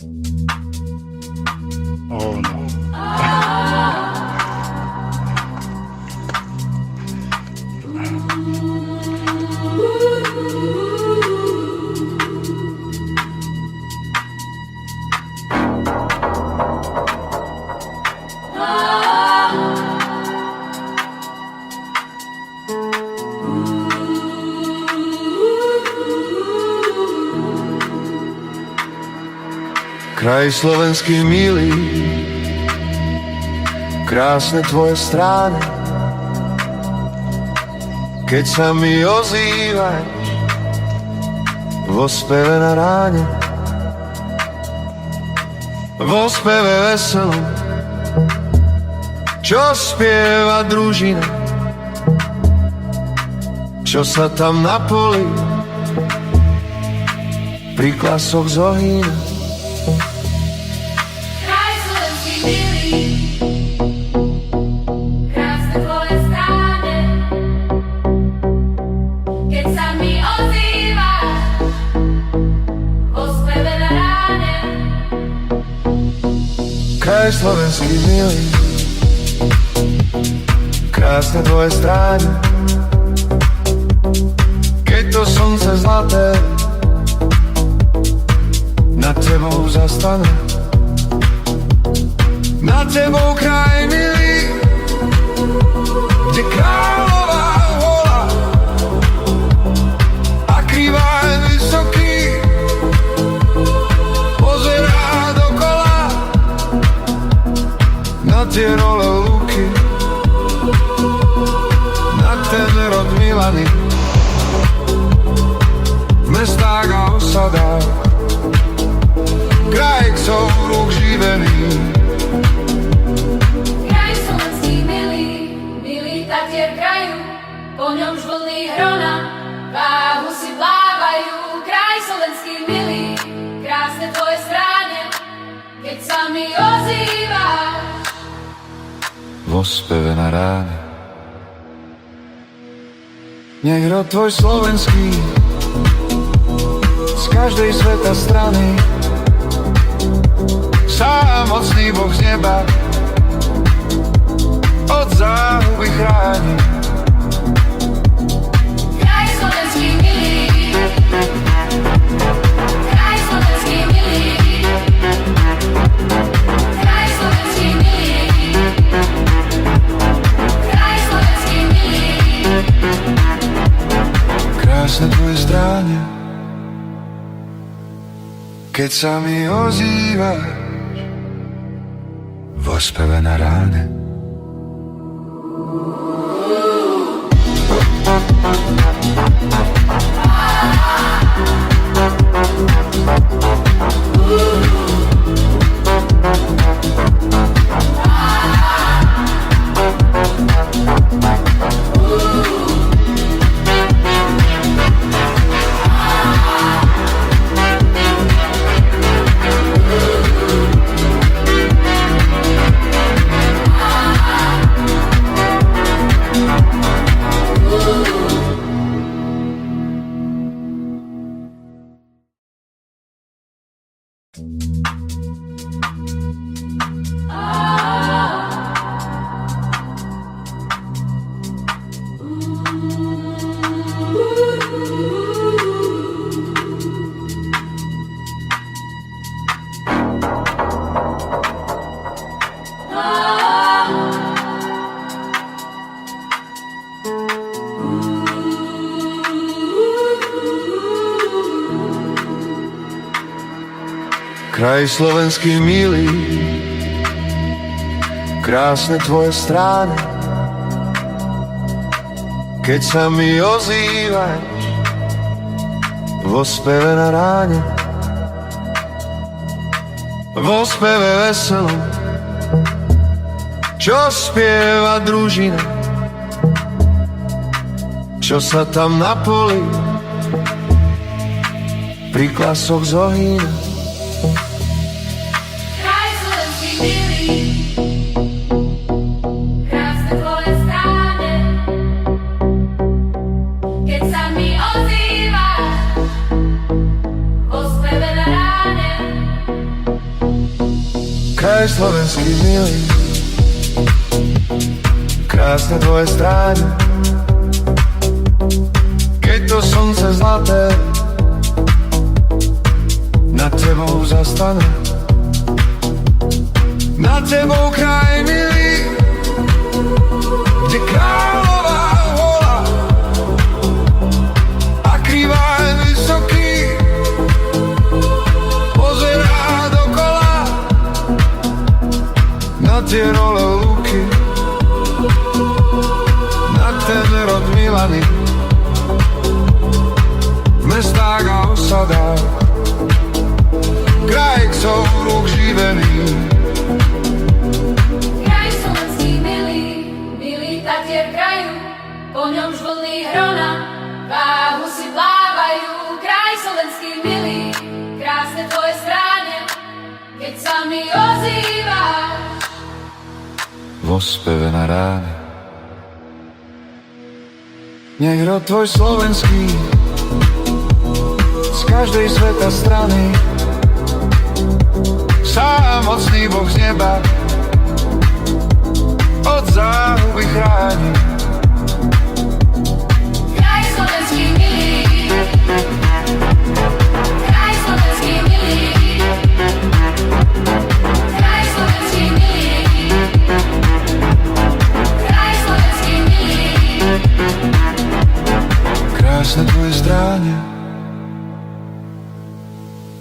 Oh no. Kraj slovenský milý, krásne tvoje stráne, keď sa mi ozývaš vo speve na ráne, vo speve veselom, čo spieva družina, čo sa tam na poli pri klasoch zohýna. Kraj slovenský milý, krásne tvoje stráne, keď to slnce zlaté nad tebou zastane. Nad tebou kraj milý, kde kráľová hola a kriváň vysoký pozerá dokola na tie role lúky, na ten rod Milany, v mestách a osadách, kraj chcov rúk živený. Kraj slovenský milý, milý Tatier kraju, po ňom žvlný hrona, váhu si plávajú. Kraj slovenský milý, krásne tvoje stráne, keď sa mi ozývaš Vo speve na ráne. Nech rod tvoj slovenský z každej sveta strany sám mocný Boh z neba od záhuby chráni. Kraj slovenský milý, kraj slovenský milý, kraj slovenský milý, kraj slovenský milý. Krásne tvoje stráne, keď sa mi ozývaš vo speve na ráne. Kraj slovenský milý, krásne tvoje stráne, keď sa mi ozývaš vo speve na ráne, vo speve veselom, čo spieva družina, čo sa tam na poli pri klasoch zohýna. Kraj slovenský milý, krásne tvoje stráne. Keď to slnce zlaté nad tebou zastane, nad tebou kraj milý, kde kráľová hola a kriváň vysoký pozerá dokola na tie role lúky, na ten rod Milany, v mestách a osadách, kraj ksov rúk živený. Kraj slovenský milý, milý Tatier kraju, po ňom žvlny hrona, váhu si plávajú. Kraj slovenský milý, krásne tvoje stráne, keď sa mi ozývaš Vo speve na ráne. Nech rod tvoj slovenský z každej sveta strany sám mocný Boh z neba od záhuby chráni. Kraj slovenský milý, kraj slovenský milý, kraj slovenský milý, kraj slovenský milý. Krásne tvoje stráne,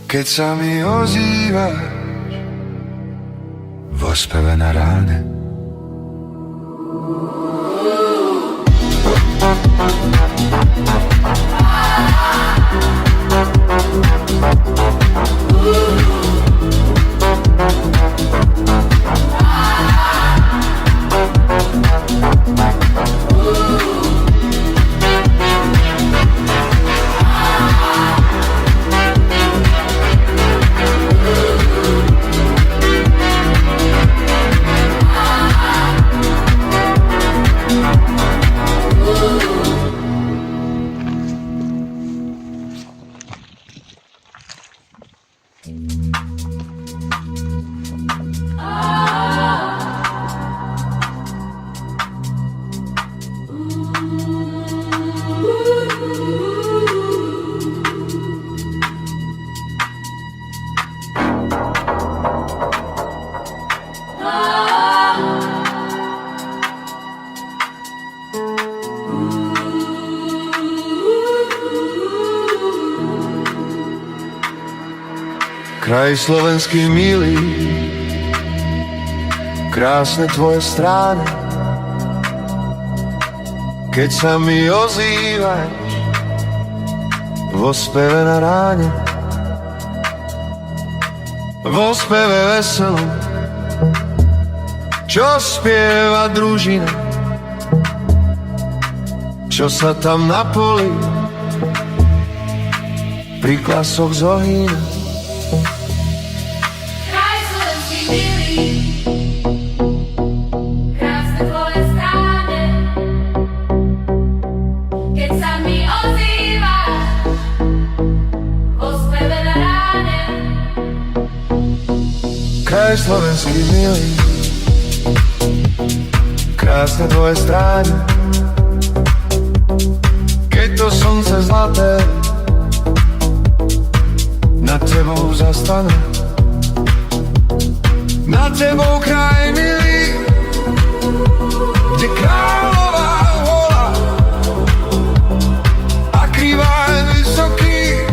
keď sa mi ozývaš vo speve na ráne. Kraj slovenský milý, krásne tvoje stráne, keď sa mi ozývaš vo speve na ráne, vo speve veselom, čo spieva družina, čo sa tam na poli pri klasoch zohýna. Krásne tvoje stráne, keď sa mi ozývaš vo speve na ráne. Kraj slovenský milý, krásne tvoje stráne, keď to slnce zlaté nad tebou zastane, nad tebou kraj milý, kde kráľová hola a kriváň vysoký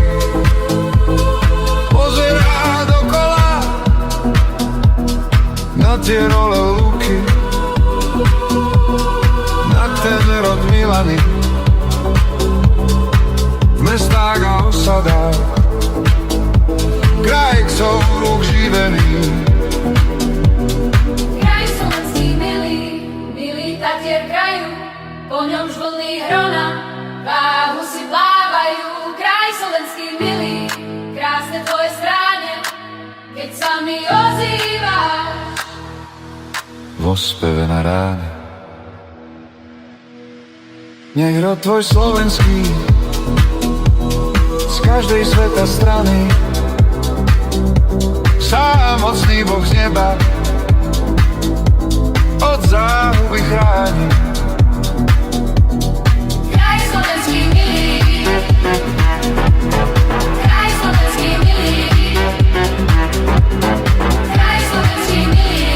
pozerá dokola na tie role lúky, na ten rod Milany, v mestách a osadách, kraj ksov rúk živený. Tatier kraju, po ňom žvlny hrona, váhu si plávajú. Kraj slovenský milý, krásne tvoje stráne, keď sa mi ozývaš vo speve na ráne. Nech rod tvoj slovenský z každej sveta strany sám mocný Boh z neba slabý chráni. Kraj slovenský milý, kraj slovenský milý, kraj slovenský milý,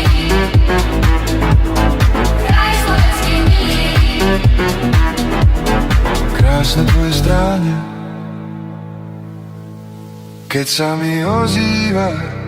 kraj slovenský milý. Krásne tvoje stráne, keď sa mi ozýva